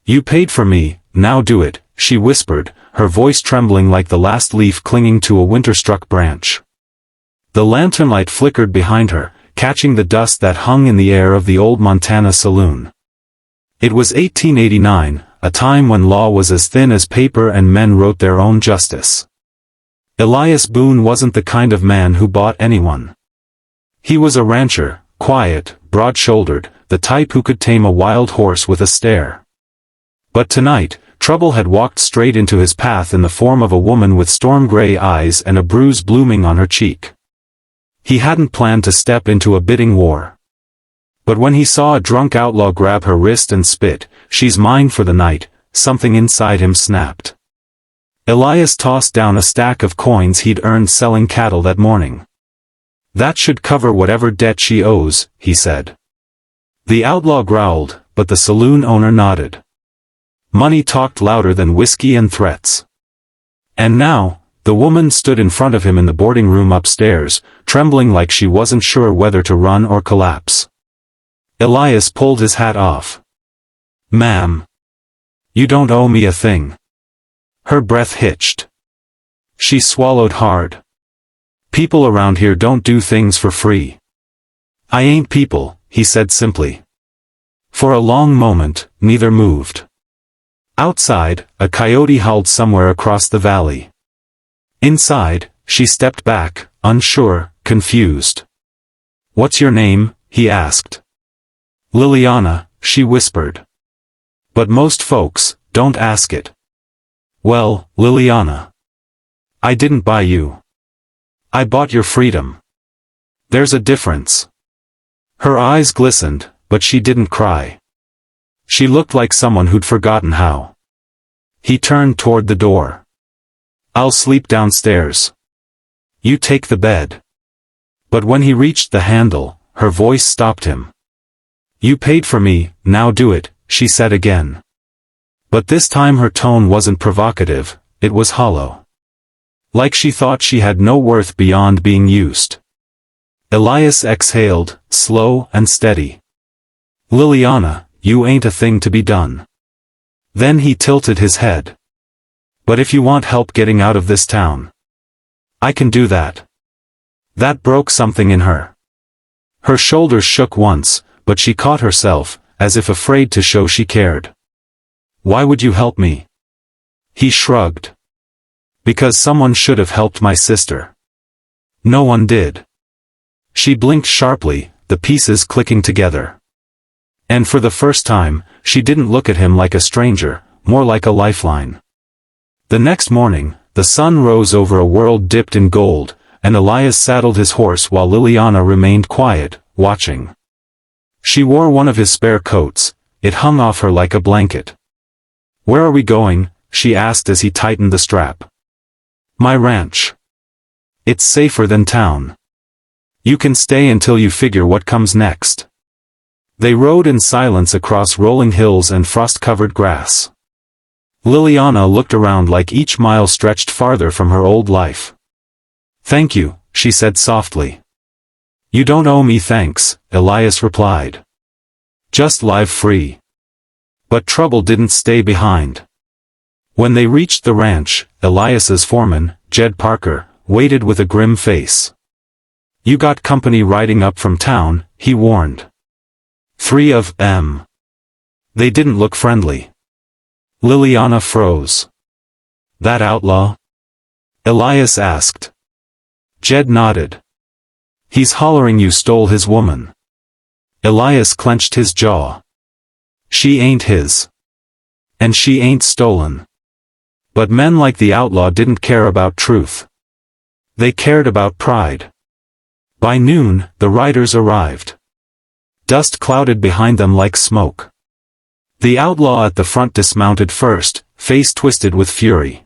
You paid for me, now do it, she whispered, her voice trembling like the last leaf clinging to a winter-struck branch. The lantern light flickered behind her, catching the dust that hung in the air of the old Montana saloon. It was 1889, a time when law was as thin as paper and men wrote their own justice. Elias Boone wasn't the kind of man who bought anyone. He was a rancher, quiet, broad-shouldered, the type who could tame a wild horse with a stare. But tonight, trouble had walked straight into his path in the form of a woman with storm-gray eyes and a bruise blooming on her cheek. He hadn't planned to step into a bidding war. But when he saw a drunk outlaw grab her wrist and spit, "She's mine for the night," something inside him snapped. Elias tossed down a stack of coins he'd earned selling cattle that morning. "That should cover whatever debt she owes," he said. The outlaw growled, but the saloon owner nodded. Money talked louder than whiskey and threats. And now, the woman stood in front of him in the boarding room upstairs, trembling like she wasn't sure whether to run or collapse. Elias pulled his hat off. "Ma'am. You don't owe me a thing." Her breath hitched. She swallowed hard. "People around here don't do things for free." "I ain't people," he said simply. For a long moment, neither moved. Outside, a coyote howled somewhere across the valley. Inside, she stepped back, unsure, confused. "What's your name?" he asked. "Liliana," she whispered. "But most folks don't ask it." "Well, Liliana. I didn't buy you. I bought your freedom. There's a difference." Her eyes glistened, but she didn't cry. She looked like someone who'd forgotten how. He turned toward the door. "I'll sleep downstairs. You take the bed." But when he reached the handle, her voice stopped him. "You paid for me, now do it," she said again. But this time her tone wasn't provocative, it was hollow. Like she thought she had no worth beyond being used. Elias exhaled, slow and steady. "Liliana, you ain't a thing to be done." Then he tilted his head. "But if you want help getting out of this town, I can do that." That broke something in her. Her shoulders shook once, but she caught herself, as if afraid to show she cared. "Why would you help me?" He shrugged. "Because someone should have helped my sister. No one did." She blinked sharply, the pieces clicking together. And for the first time, she didn't look at him like a stranger, more like a lifeline. The next morning, the sun rose over a world dipped in gold, and Elias saddled his horse while Liliana remained quiet, watching. She wore one of his spare coats, it hung off her like a blanket. "Where are we going?" she asked as he tightened the strap. "My ranch. It's safer than town. You can stay until you figure what comes next." They rode in silence across rolling hills and frost-covered grass. Liliana looked around like each mile stretched farther from her old life. "Thank you," she said softly. "You don't owe me thanks," Elias replied. "Just live free." But trouble didn't stay behind. When they reached the ranch, Elias's foreman, Jed Parker, waited with a grim face. "You got company riding up from town," he warned. 3 of them. They didn't look friendly. Liliana froze. "That outlaw?" Elias asked. Jed nodded. "He's hollering you stole his woman." Elias clenched his jaw. "She ain't his. And she ain't stolen." But men like the outlaw didn't care about truth. They cared about pride. By noon, the riders arrived. Dust clouded behind them like smoke. The outlaw at the front dismounted first, face twisted with fury.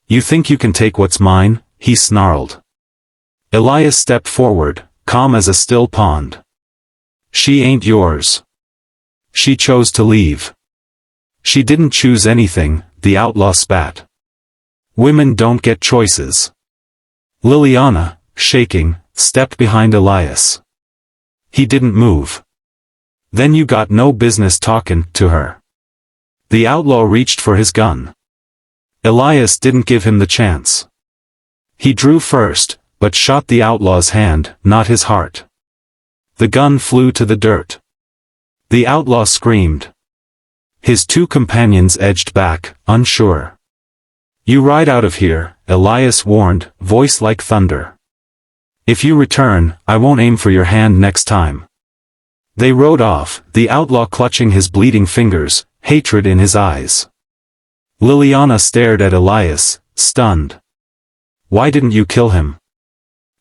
"You think you can take what's mine?" he snarled. Elias stepped forward, calm as a still pond. "She ain't yours. She chose to leave." "She didn't choose anything," the outlaw spat. "Women don't get choices." Liliana, shaking, stepped behind Elias. He didn't move. "Then you got no business talking to her." The outlaw reached for his gun. Elias didn't give him the chance. He drew first, but shot the outlaw's hand, not his heart. The gun flew to the dirt. The outlaw screamed. His two companions edged back, unsure. "You ride out of here," Elias warned, voice like thunder. "If you return, I won't aim for your hand next time." They rode off, the outlaw clutching his bleeding fingers, hatred in his eyes. Liliana stared at Elias, stunned. "Why didn't you kill him?"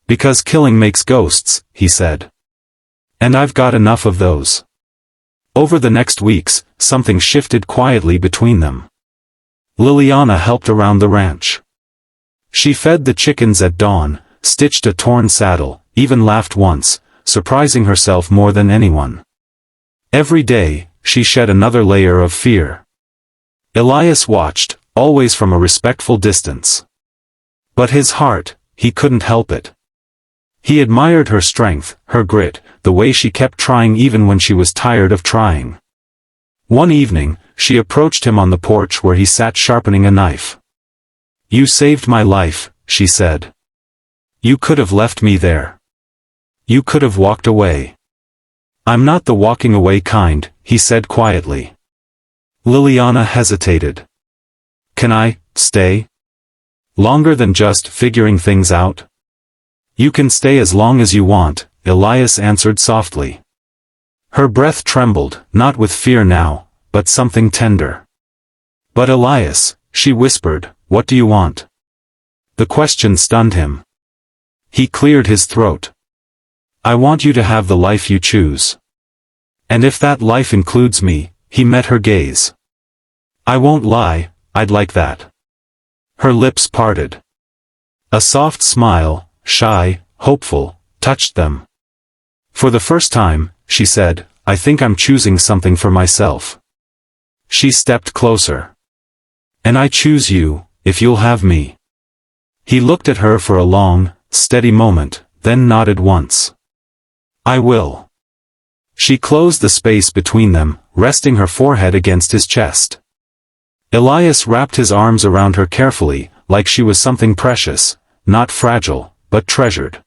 "Because killing makes ghosts," he said. "And I've got enough of those." Over the next weeks, something shifted quietly between them. Liliana helped around the ranch. She fed the chickens at dawn, stitched a torn saddle, even laughed once, surprising herself more than anyone. Every day, she shed another layer of fear. Elias watched, always from a respectful distance. But his heart, he couldn't help it. He admired her strength, her grit, the way she kept trying even when she was tired of trying. One evening, she approached him on the porch where he sat sharpening a knife. "You saved my life," she said. "You could have left me there. You could have walked away." "I'm not the walking away kind," he said quietly. Liliana hesitated. "Can I stay? Longer than just figuring things out?" "You can stay as long as you want," Elias answered softly. Her breath trembled, not with fear now, but something tender. "But Elias," she whispered, "what do you want?" The question stunned him. He cleared his throat. "I want you to have the life you choose. And if that life includes me," he met her gaze. "I won't lie, I'd like that." Her lips parted. A soft smile, shy, hopeful, touched them. "For the first time," she said, "I think I'm choosing something for myself." She stepped closer. "And I choose you, if you'll have me." He looked at her for a long, steady moment, then nodded once. "I will." She closed the space between them, resting her forehead against his chest. Elias wrapped his arms around her carefully, like she was something precious, not fragile, but treasured.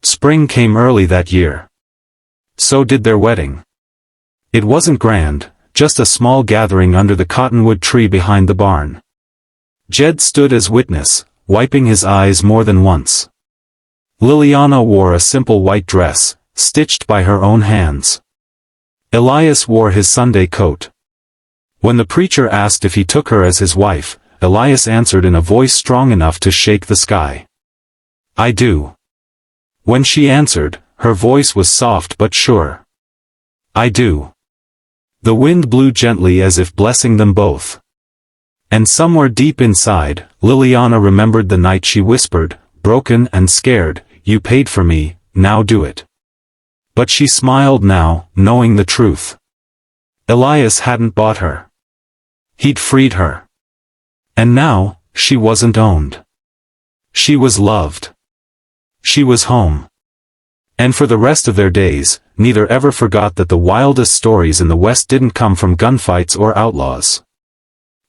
Spring came early that year. So did their wedding. It wasn't grand, just a small gathering under the cottonwood tree behind the barn. Jed stood as witness, wiping his eyes more than once. Liliana wore a simple white dress, stitched by her own hands. Elias wore his Sunday coat. When the preacher asked if he took her as his wife, Elias answered in a voice strong enough to shake the sky. "I do." When she answered, her voice was soft but sure. "I do." The wind blew gently as if blessing them both. And somewhere deep inside, Liliana remembered the night she whispered, broken and scared, "You paid for me, now do it." But she smiled now, knowing the truth. Elias hadn't bought her. He'd freed her. And now, she wasn't owned. She was loved. She was home. And for the rest of their days, neither ever forgot that the wildest stories in the West didn't come from gunfights or outlaws.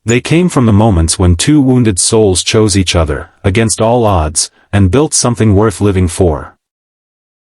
They came from the moments when two wounded souls chose each other, against all odds, and built something worth living for.